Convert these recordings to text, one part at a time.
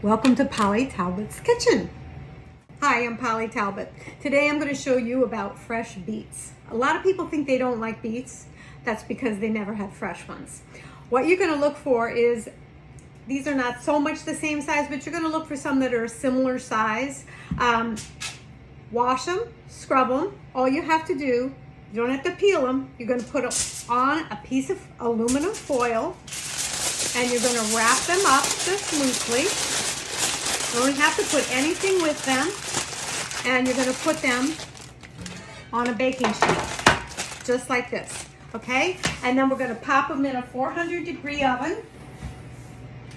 Welcome to Polly Talbot's Kitchen. Hi, I'm Polly Talbot. Today I'm going to show you about fresh beets. A lot of people think they don't like beets. That's because they never had fresh ones. What you're going to look for is, these are not so much the same size, but you're going to look for some that are a similar size. Wash them, scrub them. All you have to do, you don't have to peel them. You're going to put on a piece of aluminum foil and you're going to wrap them up just loosely. You don't have to put anything with them, and you're going to put them on a baking sheet, just like this, okay? And then we're going to pop them in a 400-degree oven,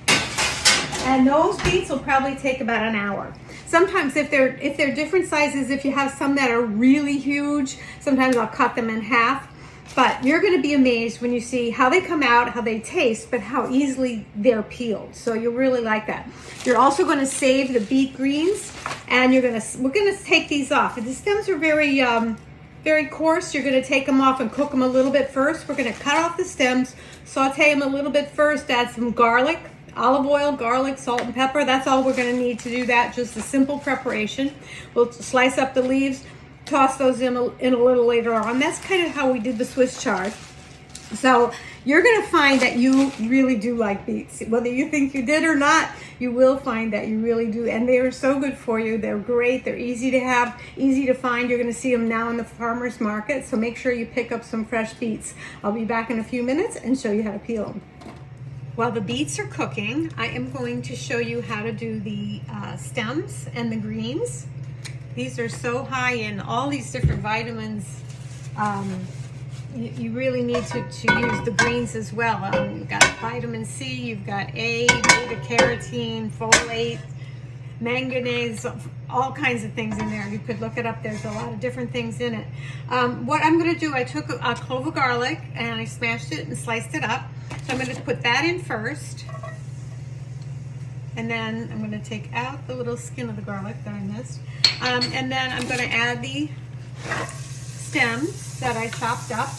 and those beets will probably take about an hour. Sometimes if they're different sizes, if you have some that are really huge, sometimes I'll cut them in half. But you're going to be amazed when you see how they come out, how they taste, but how easily they're peeled. So you'll really like that. You're also going to save the beet greens, and we're going to take these off. The stems are very coarse. You're going to take them off and cook them a little bit first. We're going to cut off the stems, saute them a little bit first, add some garlic, olive oil, garlic, salt, and pepper. That's all we're going to need to do that. Just a simple preparation. We'll slice up the leaves, toss those in a little later on. That's kind of how we did the Swiss chard. So you're going to find that you really do like beets. Whether you think you did or not, you will find that you really do. And they are so good for you. They're great. They're easy to have, easy to find. You're going to see them now in the farmer's market. So make sure you pick up some fresh beets. I'll be back in a few minutes and show you how to peel them. While the beets are cooking, I am going to show you how to do the stems and the greens. These are so high in all these different vitamins. You really need to use the greens as well. You've got vitamin C, you've got A, beta carotene, folate, manganese, all kinds of things in there. You could look it up. There's a lot of different things in it. What I'm going to do, I took a clove of garlic and I smashed it and sliced it up. So I'm going to put that in first. And then I'm going to take out the little skin of the garlic that I missed. And then I'm going to add the stems that I chopped up.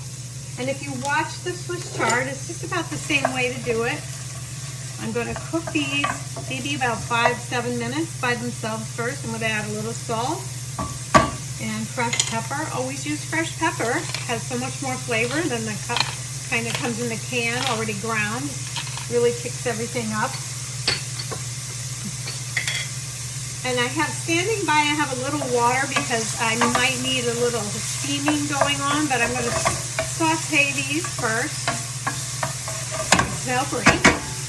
And if you watch the Swiss chard, it's just about the same way to do it. I'm going to cook these maybe about 5-7 minutes by themselves first. I'm going to add a little salt and fresh pepper. Always use fresh pepper. It has so much more flavor than the cup kind of comes in the can already ground. Really kicks everything up. And I have standing by, I have a little water because I might need a little steaming going on, but I'm going to saute these first. Celery.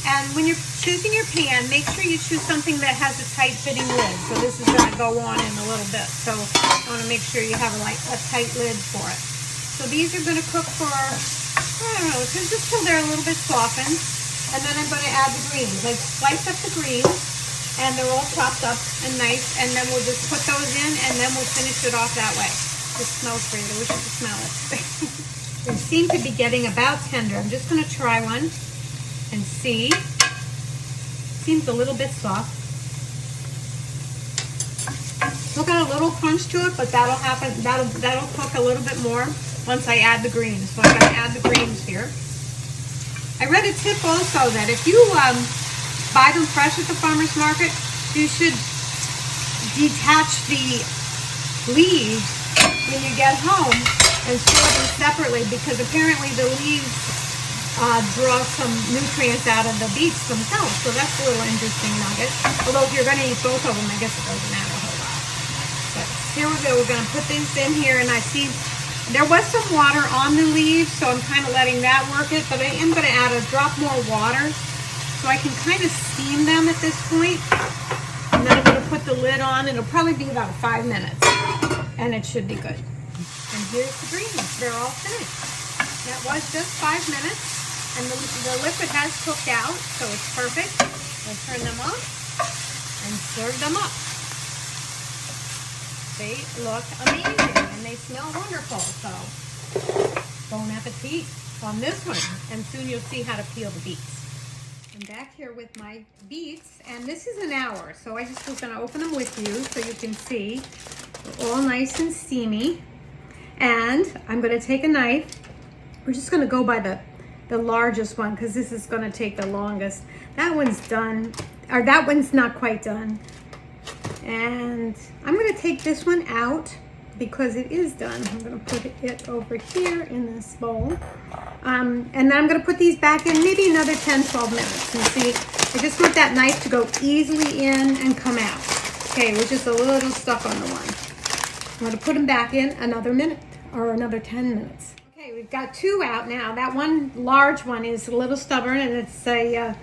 And when you're choosing your pan, make sure you choose something that has a tight fitting lid. So this is going to go on in a little bit. So I want to make sure you have a tight lid for it. So these are going to cook for, I don't know, just till they're a little bit softened. And then I'm going to add the greens. I slice up the greens. And they're all chopped up and nice, and then we'll just put those in, and then we'll finish it off that way. It smells great. I wish you could smell it. They seem to be getting about tender. I'm just going to try one and see. Seems a little bit soft. Still got a little crunch to it, but that'll happen. That'll cook a little bit more once I add the greens. So I'm going to add the greens here. I read a tip also that if you buy them fresh at the farmer's market, you should detach the leaves when you get home and store them separately, because apparently the leaves draw some nutrients out of the beets themselves. So that's a little interesting nugget. Although if you're going to eat both of them, I guess it doesn't matter a whole lot. But here we go. We're going to put this in here, and I see there was some water on the leaves, so I'm kind of letting that work it. But I am going to add a drop more water, so I can kind of steam them at this point. And then I'm going to put the lid on. It'll probably be about 5 minutes. And it should be good. And here's the greens. They're all finished. That was just 5 minutes. And the liquid has cooked out, so it's perfect. I'll turn them off and serve them up. They look amazing. And they smell wonderful. So, bon appetit on this one. And soon you'll see how to peel the beets. I'm back here with my beets, and this is an hour, so I just was going to open them with you so you can see. They're all nice and steamy. And I'm going to take a knife. We're just going to go by the largest one because this is going to take the longest. That one's done. or that one's not quite done. And I'm going to take this one out because it is done. I'm going to put it over here in this bowl. And then I'm going to put these back in maybe another 10-12 minutes. And see, I just want that knife to go easily in and come out. Okay, we're just a little stuck on the one. I'm going to put them back in another minute or another 10 minutes. Okay, we've got 2 out now. That one large one is a little stubborn, and it's a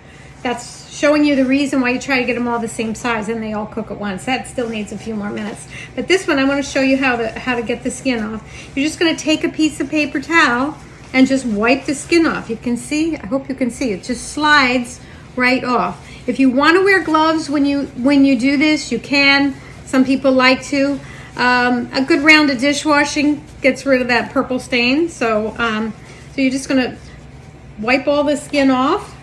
that's showing you the reason why you try to get them all the same size and they all cook at once. That still needs a few more minutes. But this one, I want to show you how to get the skin off. You're just going to take a piece of paper towel and just wipe the skin off. You can see, I hope you can see, it just slides right off. If you want to wear gloves when you do this, you can. Some people like to. A good round of dishwashing gets rid of that purple stain. So you're just going to wipe all the skin off.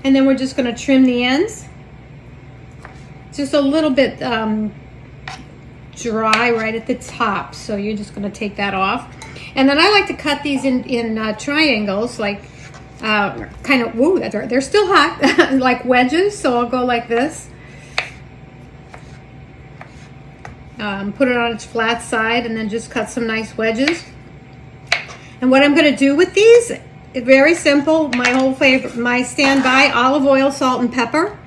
And then we're just going to trim the ends. Just a little bit dry right at the top. So you're just going to take that off. And then I like to cut these in triangles, like kind of, whoa, they're still hot, like wedges. So I'll go like this. Put it on its flat side and then just cut some nice wedges. And what I'm going to do with these, very simple, my standby olive oil, salt, and pepper.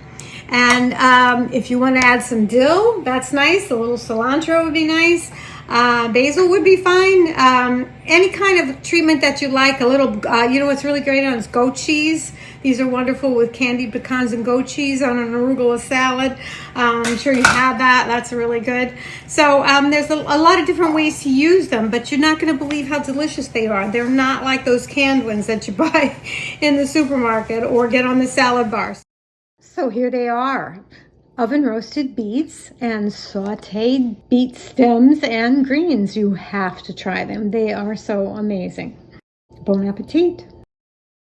And if you want to add some dill, that's nice. A little cilantro would be nice. Basil would be fine. Any kind of treatment that you like. A little, you know what's really great on is goat cheese. These are wonderful with candied pecans and goat cheese on an arugula salad. I'm sure you have that. That's really good. So there's a lot of different ways to use them, but you're not going to believe how delicious they are. They're not like those canned ones that you buy in the supermarket or get on the salad bars. So here they are. Oven roasted beets and sauteed beet stems and greens. You have to try them. They are so amazing. Bon appetit.